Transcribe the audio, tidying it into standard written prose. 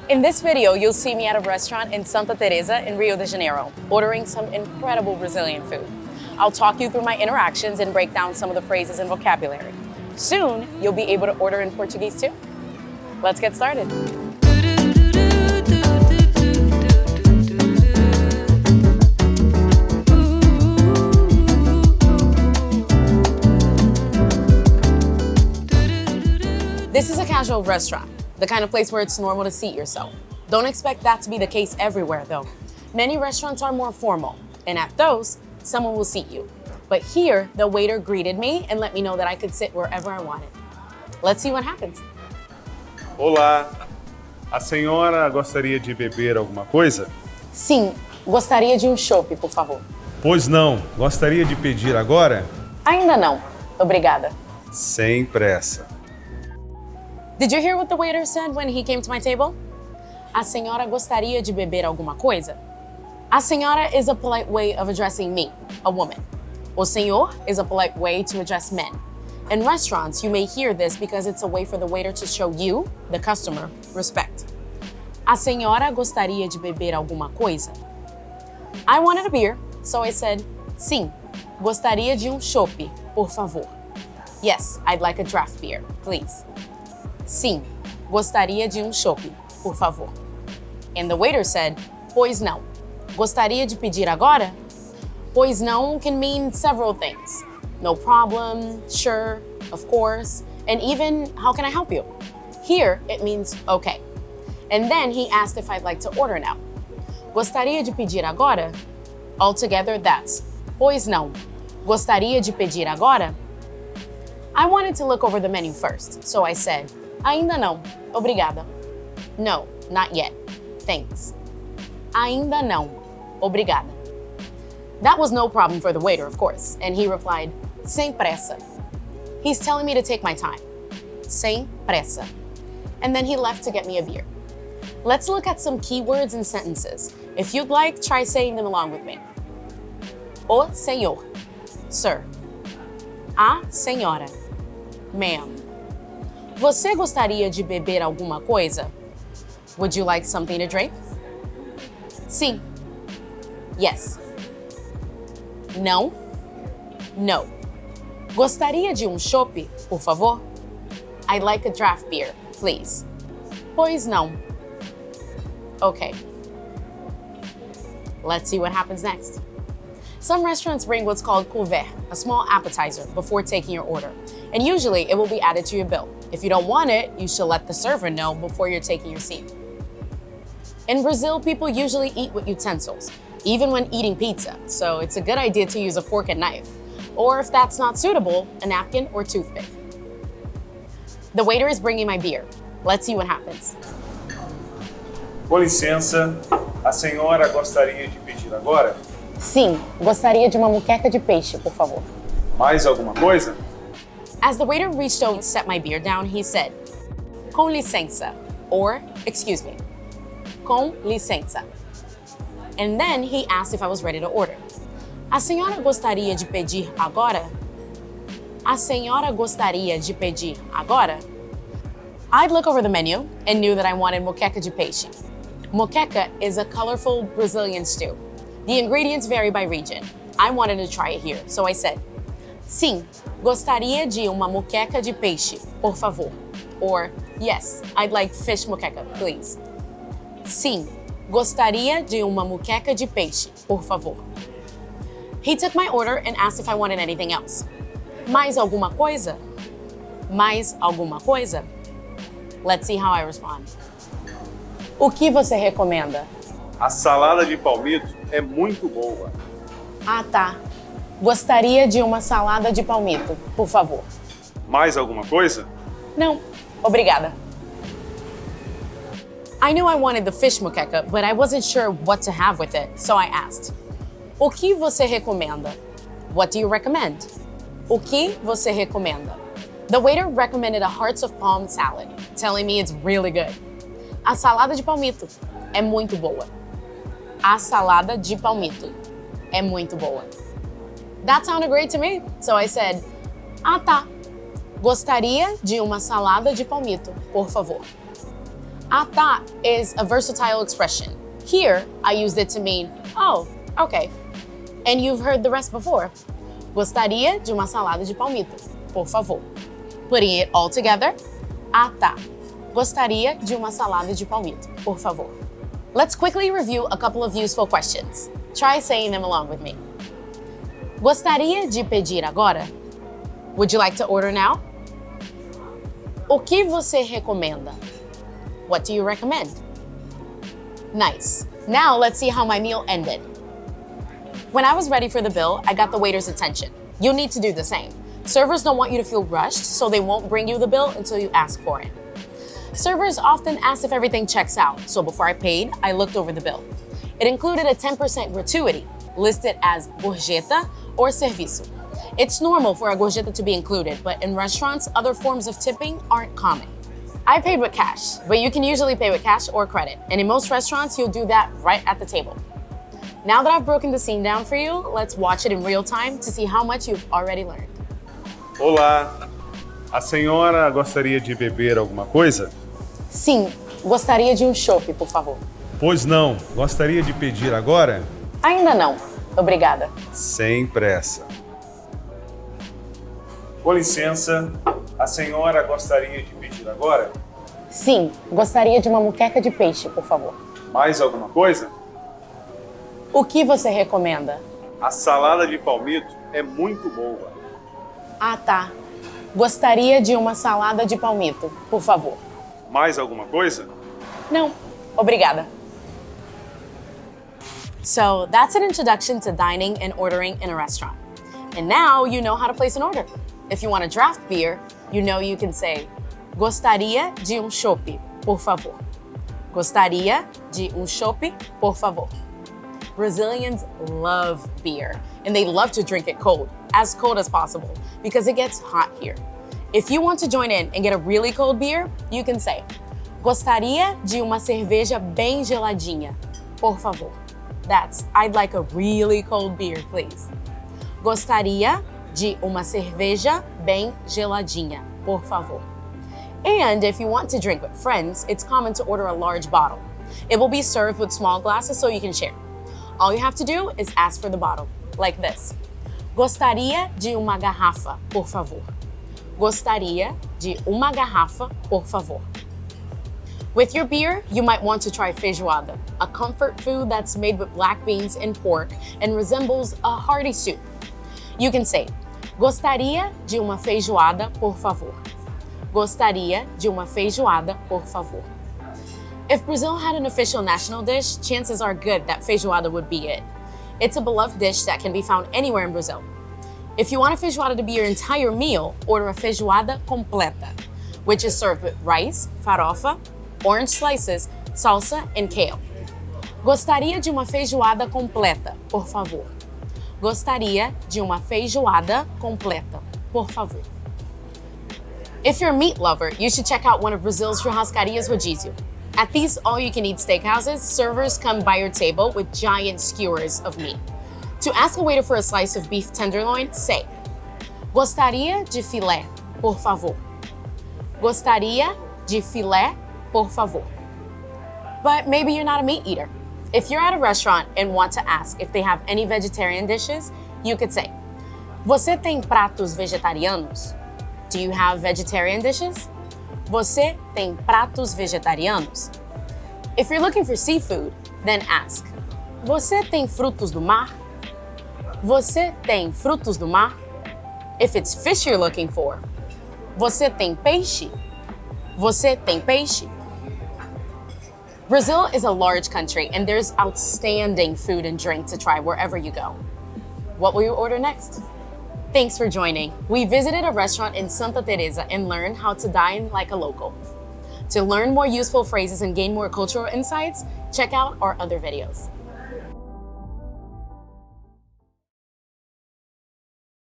In this video, you'll see me at a restaurant in Santa Teresa in Rio de Janeiro, ordering some incredible Brazilian food. I'll talk you through my interactions and break down some of the phrases and vocabulary. Soon, you'll be able to order in Portuguese too. Let's get started. This is a casual restaurant, the kind of place where it's normal to seat yourself. Don't expect that to be the case everywhere though. Many restaurants are more formal, and at those, someone will seat you. But here, the waiter greeted me and let me know that I could sit wherever I wanted. Let's see what happens. Olá, a senhora gostaria de beber alguma coisa? Sim, gostaria de chopp, por favor. Pois não, gostaria de pedir agora? Ainda não, obrigada. Sem pressa. Did you hear what the waiter said when he came to my table? A senhora gostaria de beber alguma coisa? A senhora is a polite way of addressing me, a woman. O senhor is a polite way to address men. In restaurants, you may hear this because it's a way for the waiter to show you, the customer, respect. A senhora gostaria de beber alguma coisa? I wanted a beer, so I said, sim, gostaria de chopp, por favor. Yes, I'd like a draft beer, please. Sim, gostaria de chopp, por favor. And the waiter said, pois não. Gostaria de pedir agora? Pois não can mean several things. No problem, sure, of course, and even how can I help you? Here, it means okay. And then he asked if I'd like to order now. Gostaria de pedir agora? Altogether, that's pois não. Gostaria de pedir agora? I wanted to look over the menu first, so I said, ainda não, obrigada. No, not yet. Thanks. Ainda não, obrigada. That was no problem for the waiter, of course, and he replied, sem pressa. He's telling me to take my time. Sem pressa. And then he left to get me a beer. Let's look at some keywords and sentences. If you'd like, try saying them along with me. O senhor, sir. A senhora, ma'am. Você gostaria de beber alguma coisa? Would you like something to drink? Sim. Yes. Não. No. Gostaria de chopp, por favor? I'd like a draft beer, please. Pois não. Okay. Let's see what happens next. Some restaurants bring what's called couvert, a small appetizer, before taking your order. And usually it will be added to your bill. If you don't want it, you should let the server know before you're taking your seat. In Brazil, people usually eat with utensils, even when eating pizza, so it's a good idea to use a fork and knife. Or if that's not suitable, a napkin or toothpick. The waiter is bringing my beer. Let's see what happens. Com licença, a senhora gostaria de pedir agora? Sim, gostaria de uma moqueca de peixe, por favor. Mais alguma coisa? As the waiter reached over to set my beer down, he said, com licença, or excuse me, com licença. And then he asked if I was ready to order. A senhora gostaria de pedir agora? A senhora gostaria de pedir agora? I'd look over the menu and knew that I wanted moqueca de peixe. Moqueca is a colorful Brazilian stew. The ingredients vary by region. I wanted to try it here, so I said, sim, gostaria de uma moqueca de peixe, por favor. Or, yes, I'd like fish moqueca, please. Sim, gostaria de uma moqueca de peixe, por favor. He took my order and asked if I wanted anything else. Mais alguma coisa? Mais alguma coisa? Let's see how I respond. O que você recomenda? A salada de palmito é muito boa. Ah, tá. Gostaria de uma salada de palmito, por favor. Mais alguma coisa? Não, obrigada. I knew I wanted the fish moqueca, but I wasn't sure what to have with it, so I asked, o que você recomenda? What do you recommend? O que você recomenda? The waiter recommended a hearts of palm salad, telling me it's really good. A salada de palmito é muito boa. A salada de palmito é muito boa. That sounded great to me, so I said, ah tá, gostaria de uma salada de palmito, por favor. A tá is a versatile expression. Here, I used it to mean, oh, okay. And you've heard the rest before. Gostaria de uma salada de palmito, por favor. Putting it all together, a tá. Gostaria de uma salada de palmito, por favor. Let's quickly review a couple of useful questions. Try saying them along with me. Gostaria de pedir agora? Would you like to order now? O que você recomenda? What do you recommend? Nice. Now let's see how my meal ended. When I was ready for the bill, I got the waiter's attention. You'll need to do the same. Servers don't want you to feel rushed, so they won't bring you the bill until you ask for it. Servers often ask if everything checks out, so before I paid, I looked over the bill. It included a 10% gratuity, listed as gorjeta or serviço. It's normal for a gorjeta to be included, but in restaurants, other forms of tipping aren't common. I paid with cash, but you can usually pay with cash or credit, and in most restaurants, you'll do that right at the table. Now that I've broken the scene down for you, let's watch it in real time to see how much you've already learned. Olá, a senhora gostaria de beber alguma coisa? Sim, gostaria de chopp, por favor. Pois não, gostaria de pedir agora? Ainda não, obrigada. Sem pressa. Com licença, a senhora gostaria de pedir agora? Sim, gostaria de uma moqueca de peixe, por favor. Mais alguma coisa? O que você recomenda? A salada de palmito é muito boa. Ah, tá. Gostaria de uma salada de palmito, por favor. Mais alguma coisa? Não, obrigada. So that's an introduction to dining and ordering in a restaurant. And now you know how to place an order. If you want a draft beer, you know you can say, gostaria de chopp, por favor. Gostaria de chopp, por favor. Brazilians love beer, and they love to drink it cold as possible, because it gets hot here. If you want to join in and get a really cold beer, you can say, gostaria de uma cerveja bem geladinha, por favor. That's, I'd like a really cold beer, please. Gostaria de uma cerveja bem geladinha, por favor. And if you want to drink with friends, it's common to order a large bottle. It will be served with small glasses so you can share. All you have to do is ask for the bottle, like this. Gostaria de uma garrafa, por favor. Gostaria de uma garrafa, por favor. With your beer, you might want to try feijoada, a comfort food that's made with black beans and pork and resembles a hearty soup. You can say, gostaria de uma feijoada, por favor. Gostaria de uma feijoada, por favor. If Brazil had an official national dish, chances are good that feijoada would be it. It's a beloved dish that can be found anywhere in Brazil. If you want a feijoada to be your entire meal, order a feijoada completa, which is served with rice, farofa, orange slices, salsa, and kale. Gostaria de uma feijoada completa, por favor. Gostaria de uma feijoada completa, por favor. If you're a meat lover, you should check out one of Brazil's churrascarias rodízio. At these all-you-can-eat steakhouses, servers come by your table with giant skewers of meat. To ask a waiter for a slice of beef tenderloin, say, gostaria de filé, por favor. Gostaria de filé, por favor. But maybe you're not a meat eater. If you're at a restaurant and want to ask if they have any vegetarian dishes, you could say, você tem pratos vegetarianos? Do you have vegetarian dishes? Você tem pratos vegetarianos? If you're looking for seafood, then ask, você tem frutos do mar? Você tem frutos do mar? If it's fish you're looking for, você tem peixe? Você tem peixe? Brazil is a large country and there's outstanding food and drink to try wherever you go. What will you order next? Thanks for joining. We visited a restaurant in Santa Teresa and learned how to dine like a local. To learn more useful phrases and gain more cultural insights, check out our other videos.